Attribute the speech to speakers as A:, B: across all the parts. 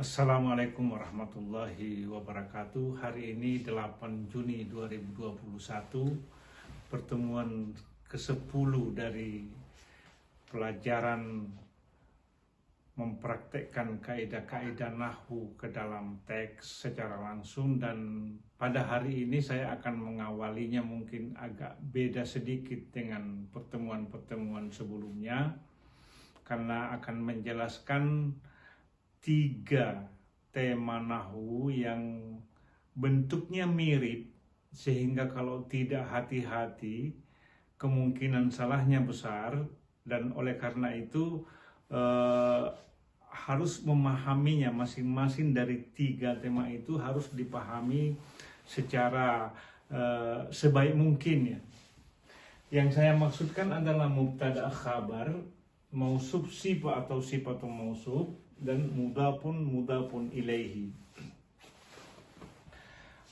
A: Assalamualaikum warahmatullahi wabarakatuh. Hari ini 8 Juni 2021, pertemuan ke-10 dari pelajaran mempraktekkan kaidah-kaidah nahwu ke dalam teks secara langsung, dan pada hari ini saya akan mengawalinya mungkin agak beda sedikit dengan pertemuan-pertemuan sebelumnya, karena akan menjelaskan 3 tema nahwu yang bentuknya mirip, sehingga kalau tidak hati-hati kemungkinan salahnya besar, dan oleh karena itu harus memahaminya. Masing-masing dari 3 tema itu harus dipahami secara sebaik mungkin ya. Yang saya maksudkan adalah mubtada khabar, mausuf sifat atau sifatun mausuf, dan mudhafun ilaihi.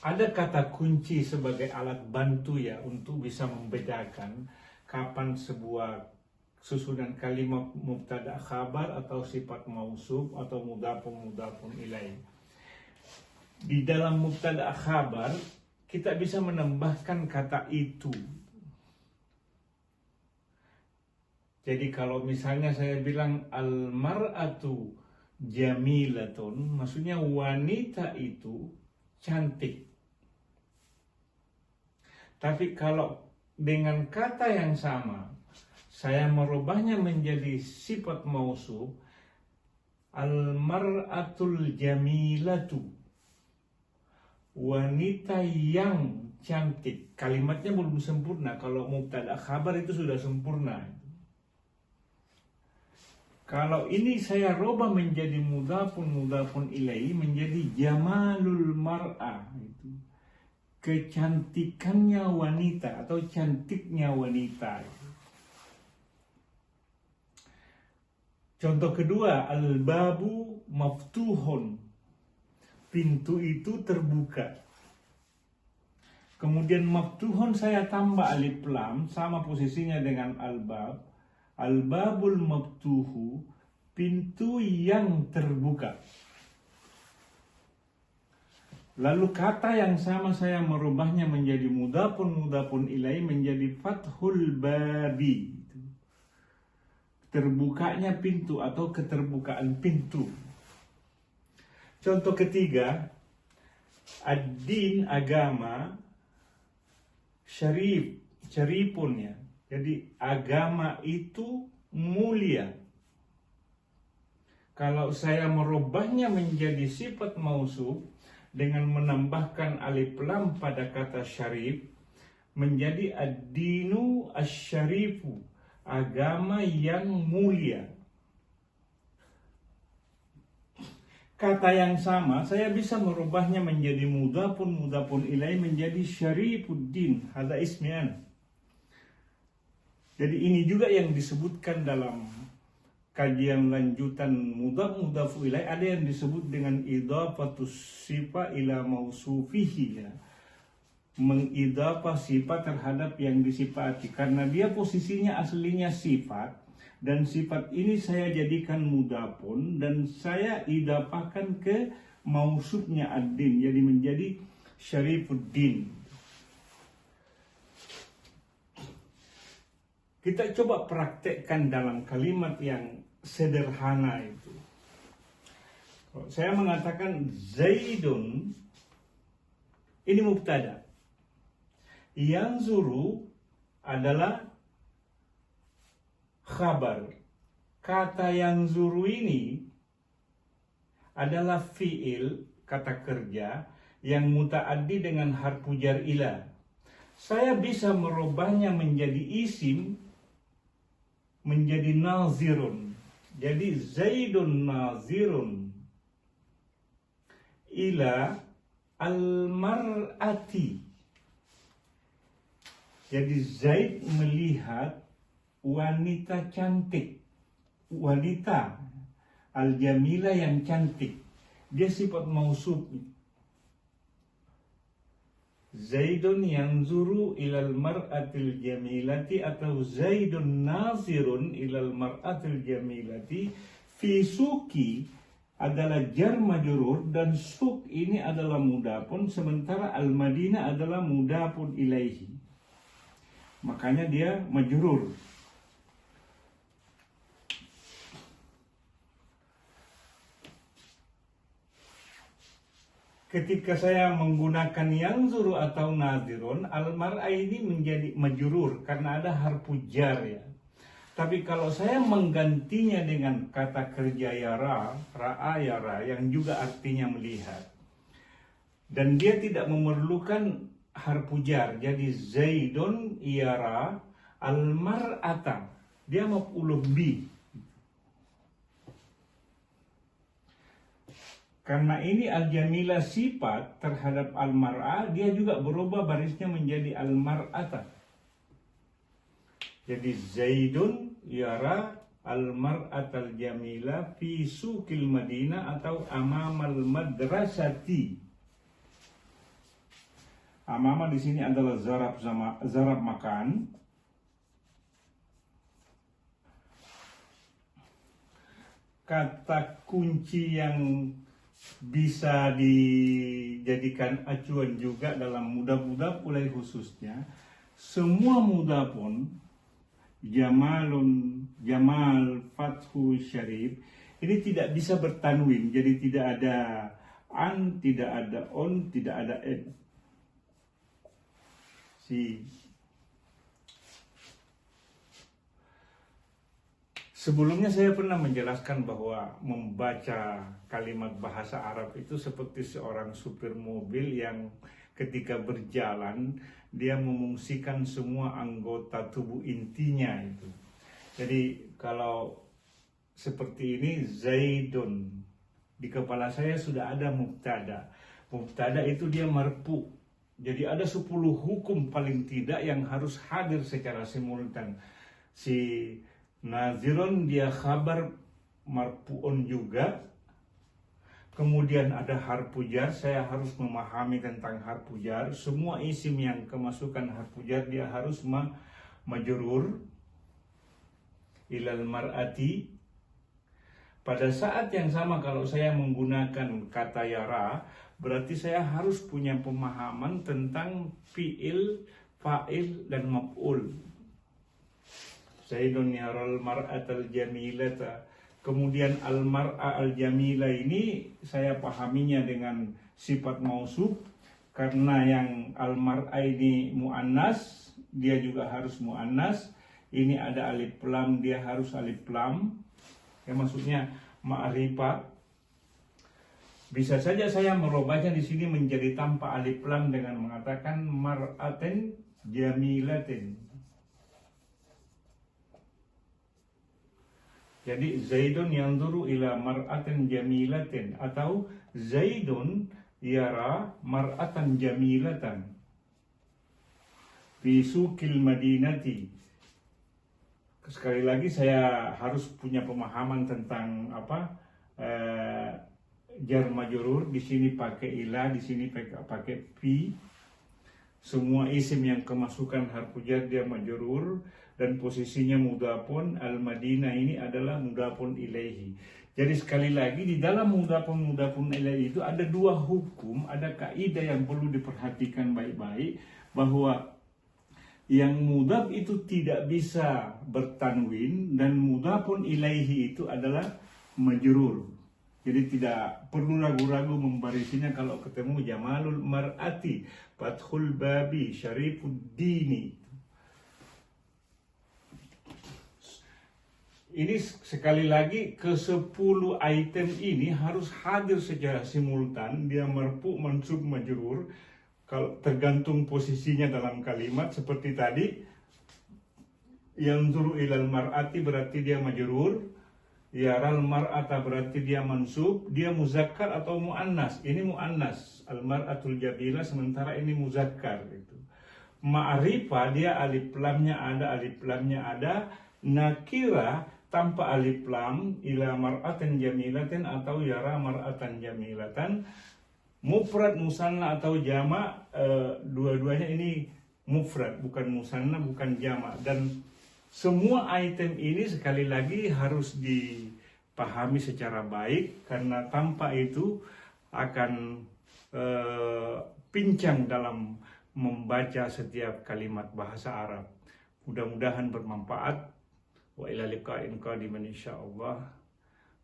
A: Ada kata kunci sebagai alat bantu ya untuk bisa membedakan kapan sebuah susunan kalimat mubtada khabar atau sifat mausuf atau mudhafun ilaihi. Di dalam mubtada khabar kita bisa menambahkan kata itu. Jadi kalau misalnya saya bilang al-mar'atu jamilatun, maksudnya wanita itu cantik. Tapi kalau dengan kata yang sama saya merubahnya menjadi sifat mausuf, al-mar'atul jamilatu, wanita yang cantik. Kalimatnya belum sempurna. Kalau mubtada khabar itu sudah sempurna. Kalau ini saya rubah menjadi mudhafun ilaihi, menjadi jamalul mar'ah, itu kecantikannya wanita atau cantiknya wanita. Contoh kedua, al-babu maftuhun, pintu itu terbuka. Kemudian maftuhun saya tambah alif lam, sama posisinya dengan al-bab. Al-babul maftuhu, pintu yang terbuka. Lalu kata yang sama saya merubahnya menjadi mudhafun ilaihi, menjadi fathul babi, terbukanya pintu atau keterbukaan pintu. Contoh ketiga, ad-din, agama, syarifun ya. Jadi agama itu mulia. Kalau saya merubahnya menjadi sifat mausuf dengan menambahkan alif lam pada kata syarif, menjadi ad-dinu asy-syarifu, agama yang mulia. Kata yang sama saya bisa merubahnya menjadi mudhafun ilaihi, menjadi syarifuddin, hadza ismian. Jadi ini juga yang disebutkan dalam kajian lanjutan mudhaf ilaihi, ada yang disebut dengan idhafatus sifat ila mausufihi ya. Mengidhafah sifat terhadap yang disifati, karena dia posisinya aslinya sifat, dan sifat ini saya jadikan mudhafun dan saya idhafahkan ke mausufnya ad-din, jadi menjadi syarifuddin. Kita coba praktekkan dalam kalimat yang sederhana itu. Saya mengatakan Zaidun, ini mubtada. Yanzuru adalah khabar. Kata yanzuru ini adalah fi'il, kata kerja yang muta'addi dengan harfu jar ila. Saya bisa merubahnya menjadi isim, menjadi nazirun. Jadi Zaidun nazirun ila al-mar'ati. Jadi Zaid melihat wanita cantik, wanita al-jamila yang cantik. Dia sifat mausuf. Zaidun yanzuru ilal mar'atil jamilati, atau Zaidun nazirun ilal mar'atil jamilati fi suki adalah jar majrur dan suk ini adalah mudafun, sementara al-Madinah adalah mudafun ilaihi. Makanya dia majrur. Ketika saya menggunakan yanzuru atau nadhirun, al-mar'a ini menjadi majrur karena ada harfu jar ya. Tapi kalau saya menggantinya dengan kata kerja yara, ra'a yara, yang juga artinya melihat, dan dia tidak memerlukan harfu jar, jadi Zaidun yara al-mar'ata, dia maf'ulun bi. Karena ini al-jamilah sifat terhadap al-mar'ah, dia juga berubah barisnya menjadi al-mar'ata. Jadi Zaidun yara al-mar'atal jamilah fi suqil Madinah atau amamal madrasati. Amama di sini adalah zarab makan. Kata kunci yang bisa dijadikan acuan juga dalam mudhaf ulai khususnya, semua mudhafun jamalun, jamal, fathu, syarif ini tidak bisa bertanwin, jadi tidak ada an, tidak ada on, tidak ada ed. Sebelumnya saya pernah menjelaskan bahwa membaca kalimat bahasa Arab itu seperti seorang supir mobil yang ketika berjalan dia memungsikan semua anggota tubuh intinya itu. Jadi kalau seperti ini Zaidun, di kepala saya sudah ada mubtada. Mubtada itu dia marfu. Jadi ada 10 hukum paling tidak yang harus hadir secara simultan. Si Nazirun dia khabar marfu'un juga. Kemudian ada harfu jar, saya harus memahami tentang harfu jar. Semua isim yang kemasukan harfu jar dia harus majrur ilal mar'ati. Pada saat yang sama kalau saya menggunakan kata yara, berarti saya harus punya pemahaman tentang fi'il, fa'il dan maf'ul. Zaidun yaral mar'atal jamilata. Kemudian al-mar'a al-jamila ini saya pahaminya dengan sifat mausuf, karena yang al-mar'a ini mu'annas, dia juga harus mu'annas. Ini ada alif lam, dia harus alif lam. Ya, maksudnya ma'rifah. Bisa saja saya merubahnya di sini menjadi tanpa alif lam dengan mengatakan mar'atin jamilatin. Jadi Zaidun yanzuru ila mar'atin jamilatin atau Zaidun yara mar'atan jamilatan fi suqil madinati. Sekali lagi saya harus punya pemahaman tentang jar majrur. Di sini pakai ila, di sini pakai fi. Semua isim yang kemasukan harfu jar dia majrur dan posisinya mudhafun. Al-Madinah ini adalah mudhafun ilaihi. Jadi sekali lagi di dalam mudhafun ilaihi itu ada 2 hukum, ada kaidah yang perlu diperhatikan baik-baik, bahwa yang mudhaf itu tidak bisa bertanwin dan mudhafun ilaihi itu adalah majrur. Jadi tidak perlu ragu-ragu membarisinya kalau ketemu jamalul mar'ati, fathul babi, syarifuddini. Ini sekali lagi ke-10 item ini harus hadir secara simultan, dia marfu, mansub, majrur. Kalau tergantung posisinya dalam kalimat seperti tadi, yanzuru ilal mar'ati berarti dia majrur, yaral mar'ata berarti dia mansub, dia muzakkar atau muannas. Ini muannas, al mar'atul jabila, sementara ini muzakkar itu. Ma'rifah dia alif lamnya ada, nakira tanpa alif lam, ila mar'atan jamilatin atau yara mar'atan jamilatan. Mufrad, musanna atau jama, dua-duanya ini mufrad, bukan musanna, bukan jama. Dan semua item ini sekali lagi harus pahami secara baik, karena tanpa itu akan pincang dalam membaca setiap kalimat bahasa Arab. Mudah-mudahan bermanfaat. Wa ila liqa'in qadiman insyaallah.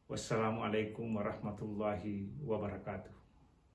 A: Wassalamualaikum warahmatullahi wabarakatuh.